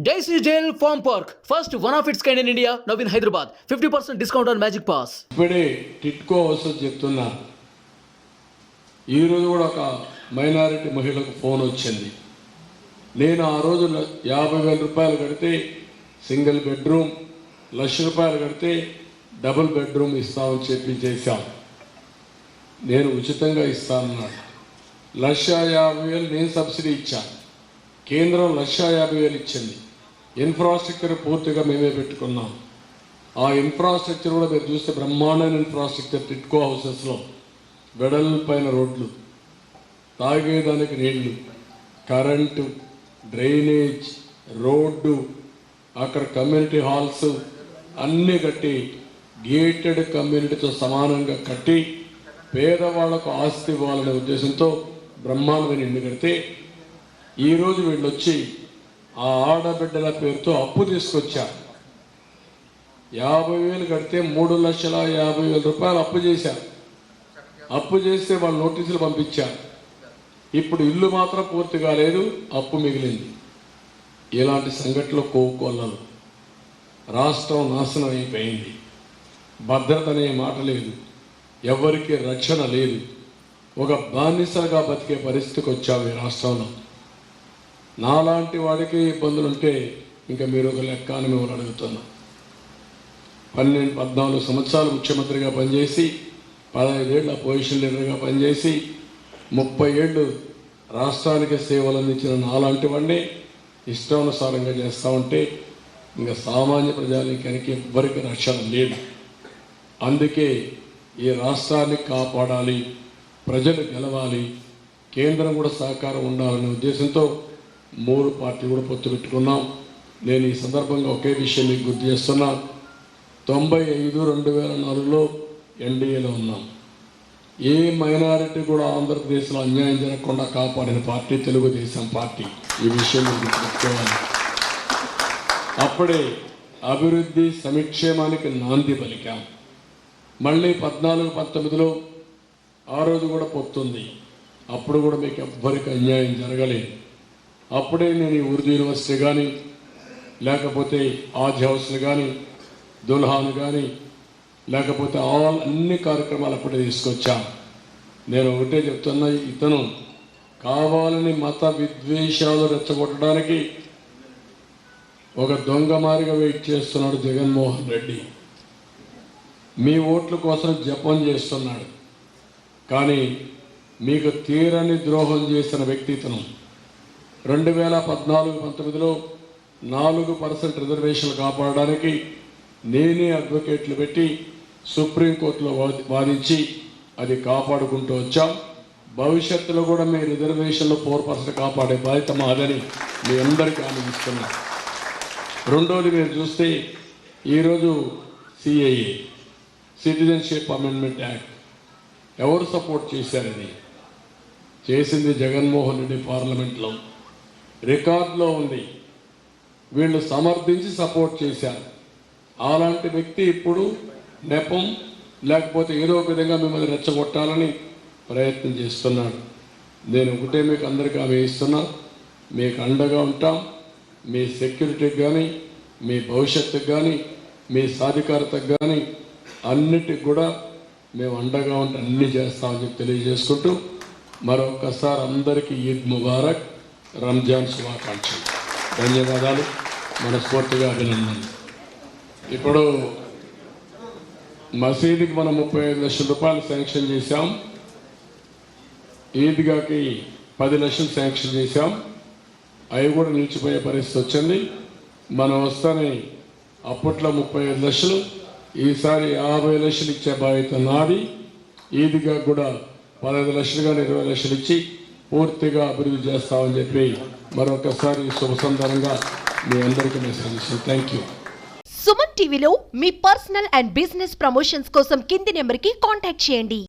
Daisy Jail Farm Park, first one of its kind in India, now in Hyderabad. 50% discount on Magic Pass. ఇప్పుడే టిట్కో అవసరం చెప్తున్నా. ఈరోజు కూడా ఒక మైనారిటీ మహిళకు ఫోన్ వచ్చింది. నేను ఆ రోజు 50,000 రూపాయలు కడితే సింగిల్ బెడ్రూమ్, 1,00,000 రూపాయలు కడితే డబుల్ బెడ్రూమ్ ఇస్తామని చెప్పి చేశాం. నేను ఉచితంగా ఇస్తానన్నాడు. 1,50,000 నేను సబ్సిడీ ఇచ్చాను. కేంద్రం 1,50,000 ఇచ్చింది. ఇన్ఫ్రాస్ట్రక్చర్ పూర్తిగా మేమే పెట్టుకున్నాం. ఆ ఇన్ఫ్రాస్ట్రక్చర్ కూడా మీరు చూస్తే బ్రహ్మాండమైన ఇన్ఫ్రాస్ట్రక్చర్. టిట్కో హౌసెస్లో వెడల్పైన రోడ్లు, తాగేదానికి నీళ్లు, కరెంటు, డ్రైనేజ్, రోడ్డు, అక్కడ కమ్యూనిటీ హాల్స్ అన్నీ కట్టి గేటెడ్ కమ్యూనిటీతో సమానంగా కట్టి పేదవాళ్లకు ఆస్తి ఇవ్వాలనే ఉద్దేశంతో బ్రహ్మాండమైన ఇల్లు కడితే ఈరోజు వీళ్ళు వచ్చి ఆ ఆడబిడ్డల పేరుతో అప్పు తీసుకొచ్చారు. 50,000 కడితే 3,50,000 రూపాయలు అప్పు చేశారు. అప్పు చేస్తే వాళ్ళు నోటీసులు పంపించారు. ఇప్పుడు ఇల్లు మాత్రం పూర్తి కాలేదు, అప్పు మిగిలింది. ఇలాంటి సంఘటనలు కోకొల్లలు. రాష్ట్రం నాశనం అయిపోయింది. భద్రత అనే మాట లేదు, ఎవరికి రక్షణ లేదు. ఒక బానిసలుగా బతికే పరిస్థితికి వచ్చాము ఈ రాష్ట్రంలో. నాలాంటి వాడికి ఇబ్బందులు ఉంటే ఇంకా మీరు ఒక లెక్క అని మిమ్మల్ని అడుగుతున్నాం. 14 సంవత్సరాలు ముఖ్యమంత్రిగా పనిచేసి, 15 ఏళ్ళు అపోజిషన్ లీడర్గా పనిచేసి, 30 ఏళ్ళు రాష్ట్రానికి సేవలు అందించిన నాలాంటి వాడిని ఇష్టానుసారంగా చేస్తూ ఉంటే ఇంకా సామాన్య ప్రజానీకానికి ఎవ్వరికి రక్షణ లేదు. అందుకే ఈ రాష్ట్రాన్ని కాపాడాలి, ప్రజలు గెలవాలి, కేంద్రం కూడా సహకారం ఉండాలనే ఉద్దేశంతో 3 పార్టీలు కూడా పొత్తు పెట్టుకున్నాం. నేను ఈ సందర్భంగా ఒకే విషయం మీకు గుర్తు చేస్తున్నా. 95-2004లో ఎన్డీఏలో ఉన్నాం. ఏ మైనారిటీ కూడా ఆంధ్రప్రదేశ్లో అన్యాయం జరగకుండా కాపాడిన పార్టీ తెలుగుదేశం పార్టీ. ఈ విషయం మీకు గుర్తుపెట్టుకోవాలి. అప్పుడే అభివృద్ధి సంక్షేమానికి నాంది పలికాం. మళ్ళీ 14-19లో ఆ రోజు కూడా పొత్తుంది. అప్పుడు కూడా మీకు ఎవ్వరికి అన్యాయం జరగలేదు. అప్పుడే నేను ఈ ఉర్దూ యూనివర్సిటీ కానీ, లేకపోతే ఆజ్ హౌస్లు కానీ, దుల్హాన్ కానీ, లేకపోతే అన్ని కార్యక్రమాలు అప్పుడే తీసుకొచ్చా. నేను ఒకటే చెప్తున్నా, ఇతను కావాలని మత విద్వేషాలు రెచ్చగొట్టడానికి ఒక దొంగ మారిగా వెయిట్ చేస్తున్నాడు జగన్మోహన్ రెడ్డి. మీ ఓట్ల కోసం జపం చేస్తున్నాడు. కానీ మీకు తీరని ద్రోహం చేసిన వ్యక్తి ఇతను. 2014-19లో 4% రిజర్వేషన్లు కాపాడడానికి నేనే అడ్వకేట్లు పెట్టి సుప్రీంకోర్టులో వాదించి అది కాపాడుకుంటూ వచ్చాం. భవిష్యత్తులో కూడా మీ రిజర్వేషన్లో 4% కాపాడే బాధ్యత మాదని మీ అందరికీ ఆనందిస్తున్నాను. రెండోది మీరు చూస్తే ఈరోజు సిఏఏ, సిటిజన్షిప్ అమెండ్మెంట్ యాక్ట్ ఎవరు సపోర్ట్ చేశారని చేసింది జగన్మోహన్ రెడ్డి. పార్లమెంట్లో రికార్డులో ఉంది. వీళ్ళు సమర్థించి సపోర్ట్ చేశారు. అలాంటి వ్యక్తి ఇప్పుడు నెపం లేకపోతే ఏదో ఒక విధంగా మిమ్మల్ని రెచ్చగొట్టాలని ప్రయత్నం చేస్తున్నాడు. నేను ఒకటే మీకు అందరికీ హామీ ఇస్తున్నా, మీకు అండగా ఉంటాం. మీ సెక్యూరిటీకి కానీ, మీ భవిష్యత్తుకు కానీ, మీ సాధికారతకు కానీ అన్నిటికి కూడా మేము అండగా ఉంటే అన్నీ చేస్తామని చెప్పి తెలియజేసుకుంటూ మరొకసారి అందరికీ ఈద్ ముబారక్, రంజాన్ శుభాకాంక్షలు. ధన్యవాదాలు, మనస్ఫూర్తిగా అభినందనలు. ఇప్పుడు మసీదుకి మనం 35 లక్షల రూపాయలు శాంక్షన్ చేశాం. ఈద్గాకి 10 లక్షలు శాంక్షన్ చేశాం. అవి కూడా నిలిచిపోయే పరిస్థితి వచ్చింది. మనం వస్తానే అప్పట్లో 35 లక్షలు, ఈసారి 50 లక్షలు ఇచ్చే బాధ్యత నాది. ఈద్గా కూడా 15 లక్షలు కానీ 20 లక్షలు ఇచ్చి పూర్తిగా అభివృద్ధి చేస్తామని చెప్పి మరొకసారి శుభ సందర్భంగా మీ అందరికీ మెసేజ్ ఇస్తాను. Thank you. సుమన్ టీవీలో మీ పర్సనల్ అండ్ బిజినెస్ ప్రమోషన్స్ కోసం కింది నెంబర్కి కాంటాక్ట్ చేయండి.